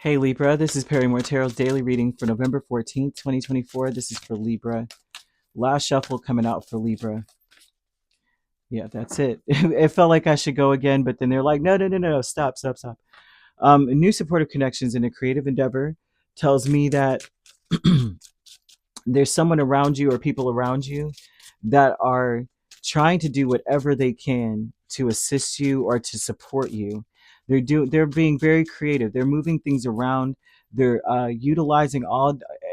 Hey Libra, this is Perrymore Tarot's daily reading for November 14th, 2024. This is for Libra. Last shuffle coming out for Libra. Yeah, that's it. It felt like I should go again, but then they're like, no, no, no, no, stop, stop, stop. New supportive connections in a creative endeavor tells me that there's someone around you or people around you that are trying to do whatever they can to assist you or to support you. They're being very creative. They're moving things around. They're utilizing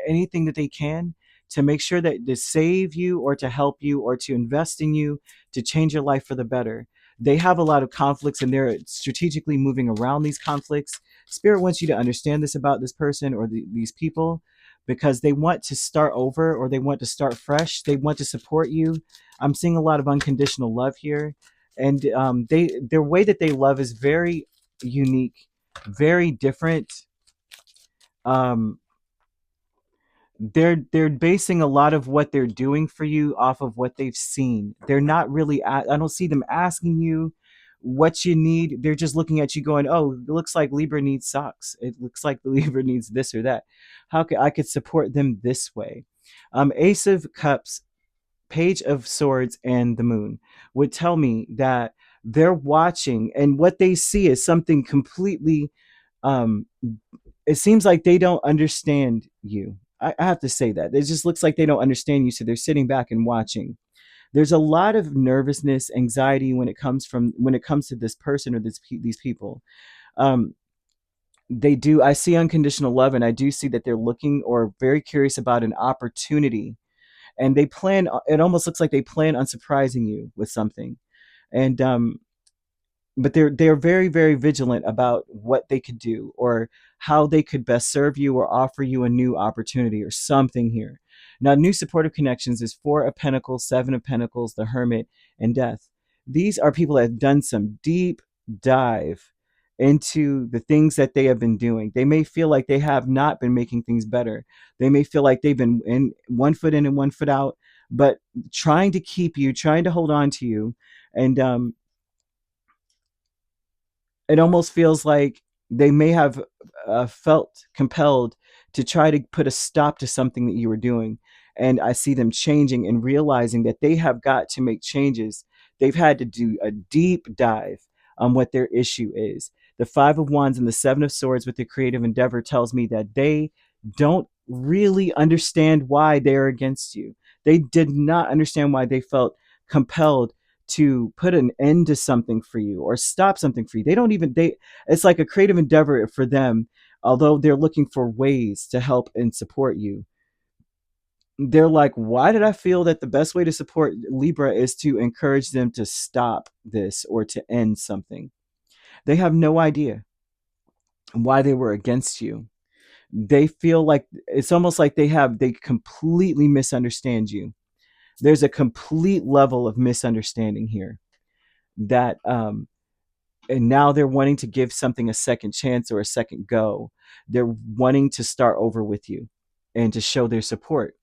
anything that they can to make sure that to save you or to help you or to invest in you to change your life for the better. They have a lot of conflicts and they're strategically moving around these conflicts. Spirit wants you to understand this about this person or these people because they want to start over or they want to start fresh. They want to support you. I'm seeing a lot of unconditional love here, and their way that they love is very unique, very different. Um, they're basing a lot of what they're doing for you off of what they've seen. They're not really. I don't see them asking you what you need. They're just looking at you, going, "Oh, it looks like Libra needs socks. It looks like the Libra needs this or that. How could I could support them this way?" Ace of Cups, Page of Swords, and the Moon would tell me that they're watching, and what they see is something completely. Um, it seems like they don't understand you. I have to say that. It just looks like they don't understand you, so they're sitting back and watching. There's a lot of nervousness, anxiety when it comes to this person or these people. Um, they do. I see unconditional love, and I do see that they're looking or very curious about an opportunity, and they plan. It almost looks like they plan on surprising you with something, and but they're very very vigilant about what they could do or how they could best serve you or offer you a new opportunity or something here. Now, new supportive connections is Four of Pentacles, Seven of Pentacles, the Hermit, and Death. These are people that have done some deep dive into the things that they have been doing. They may feel like they have not been making things better. They may feel like they've been in one foot in and one foot out, but trying to keep you, trying to hold on to you. And it almost feels like they may have felt compelled to try to put a stop to something that you were doing. And I see them changing and realizing that they have got to make changes. They've had to do a deep dive on what their issue is. The Five of Wands and the Seven of Swords with the creative endeavor tells me that they don't really understand why they're against you. They did not understand why they felt compelled to put an end to something for you or stop something for you. They don't even they It's like a creative endeavor for them, although they're looking for ways to help and support you. They're like, why did I feel that the best way to support Libra is to encourage them to stop this or to end something? They have no idea why they were against you. They feel like it's almost like they completely misunderstand you. There's a complete level of misunderstanding here that and now they're wanting to give something a second chance or a second go. They're wanting to start over with you and to show their support.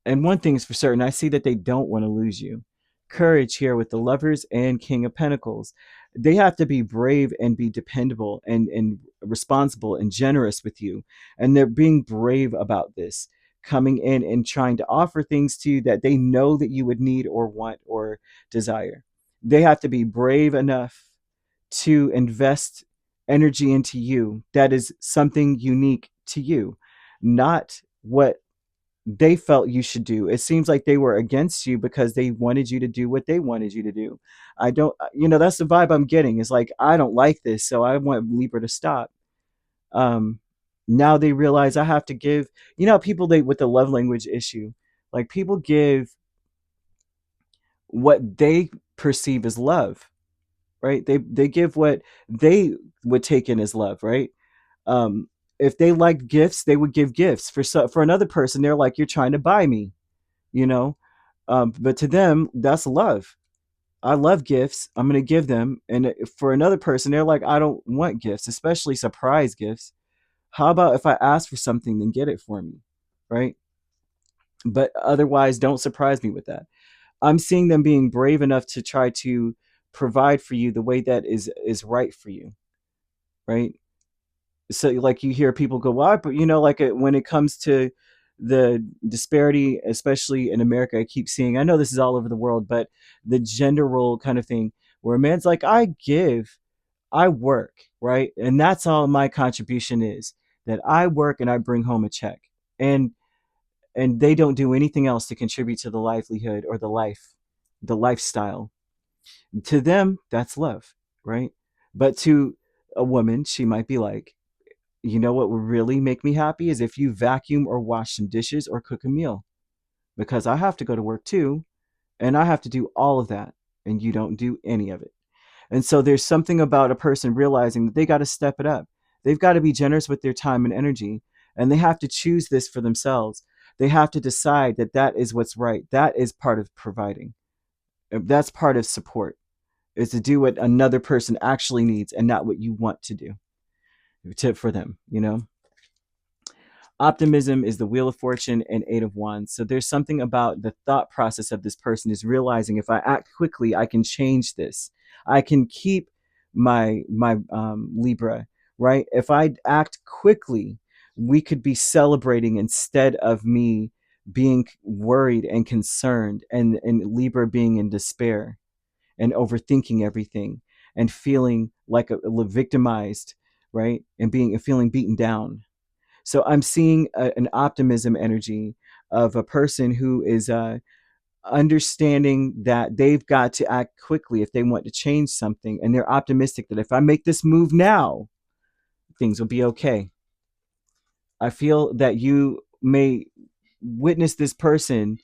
And one thing is for certain, I see that they don't want to lose you. Courage here with the Lovers and King of Pentacles. They have to be brave and be dependable and responsible and generous with you. And they're being brave about this, coming in and trying to offer things to you that they know that you would need or want or desire. They have to be brave enough to invest energy into you that is something unique to you, not what they felt you should do. It seems like they were against you because they wanted you to do what they wanted you to do. I don't, that's the vibe I'm getting. Is like, I don't like this, so I want Libra to stop. Um, Now they realize I have to give, people they with the love language issue, like people give what they perceive as love, right? They give what they would take in as love, right? Um, if they like gifts, they would give gifts. For another person, they're like, you're trying to buy me, you know. But to them, that's love. I love gifts. I'm going to give them. And for another person, they're like, I don't want gifts, especially surprise gifts. How about if I ask for something, then get it for me, right? But otherwise, don't surprise me with that. I'm seeing them being brave enough to try to provide for you the way that is right for you, right? So like you hear people go, well, but like when it comes to the disparity, especially in America, I keep seeing, I know this is all over the world, but the gender role kind of thing where a man's like, I give, I work, right? And that's all my contribution is, that I work and I bring home a check. And they don't do anything else to contribute to the livelihood or the lifestyle. To them, that's love, right? But to a woman, she might be like, what would really make me happy is if you vacuum or wash some dishes or cook a meal, because I have to go to work too, and I have to do all of that, and you don't do any of it. And so there's something about a person realizing that they got to step it up. They've got to be generous with their time and energy, and they have to choose this for themselves. They have to decide that that is what's right. That is part of providing. That's part of support, is to do what another person actually needs and not what you want to do for them. Optimism is the Wheel of Fortune and Eight of Wands. So there's something about the thought process of this person is realizing, if I act quickly, I can change this. I can keep my Libra, right? If I act quickly, we could be celebrating instead of me being worried and concerned, and Libra being in despair and overthinking everything and feeling like a victimized, right? And feeling beaten down. So I'm seeing an optimism energy of a person who is understanding that they've got to act quickly if they want to change something. And they're optimistic that if I make this move now, things will be okay. I feel that you may witness this person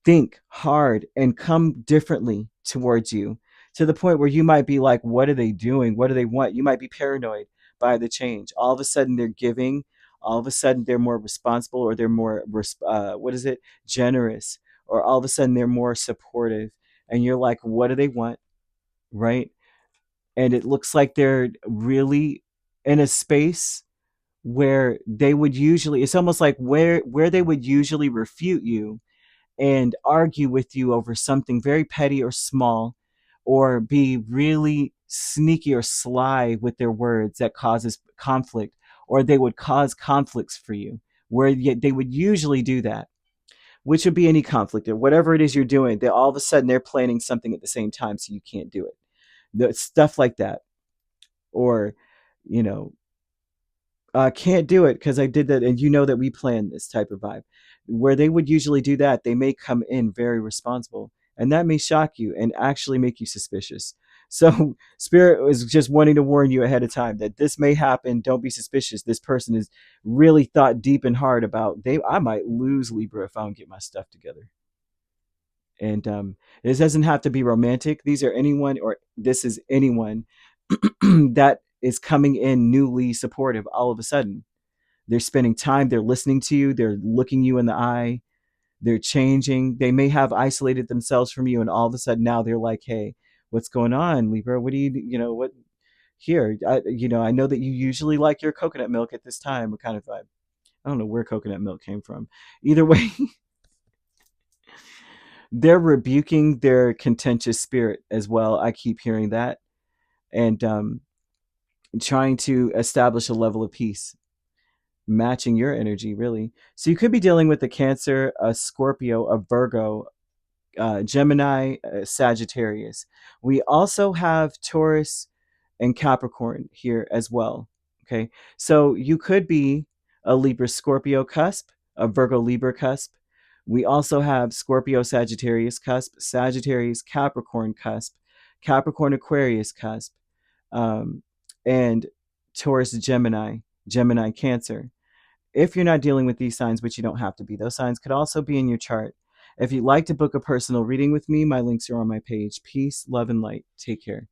think hard and come differently towards you, to the point where you might be like, what are they doing? What do they want? You might be paranoid by the change. All of a sudden they're giving. All of a sudden they're more responsible, or they're more, generous. Or all of a sudden they're more supportive. And you're like, what do they want? Right? And it looks like they're really in a space where they would usually, it's almost like where they would usually refute you and argue with you over something very petty or small, or be really sneaky or sly with their words that causes conflict, or they would cause conflicts for you, where they would usually do that, which would be any conflict or whatever it is you're doing. They all of a sudden they're planning something at the same time, so you can't do it. Stuff like that. Or, you know, can't do it because I did that, and that we planned this type of vibe. Where they would usually do that, they may come in very responsible, and that may shock you and actually make you suspicious. So Spirit is just wanting to warn you ahead of time that this may happen. Don't be suspicious. This person is really thought deep and hard about, I might lose Libra if I don't get my stuff together. And this doesn't have to be romantic. These are anyone, or this is anyone that is coming in newly supportive all of a sudden. They're spending time, they're listening to you, they're looking you in the eye, they're changing. They may have isolated themselves from you, and all of a sudden now they're like, hey, what's going on, Libra? What do what here? I know that you usually like your coconut milk at this time. What kind of vibe? I don't know where coconut milk came from. Either way, they're rebuking their contentious spirit as well. I keep hearing that. And trying to establish a level of peace, matching your energy, really. So you could be dealing with a Cancer, a Scorpio, a Virgo, Gemini, Sagittarius. We also have Taurus and Capricorn here as well. Okay, so you could be a Libra Scorpio cusp, a Virgo Libra cusp. We also have Scorpio Sagittarius cusp, Sagittarius Capricorn cusp, Capricorn Aquarius cusp, um, and Taurus Gemini, Gemini Cancer. If you're not dealing with these signs, which you don't have to be, those signs could also be in your chart. If you'd like to book a personal reading with me, my links are on my page. Peace, love, and light. Take care.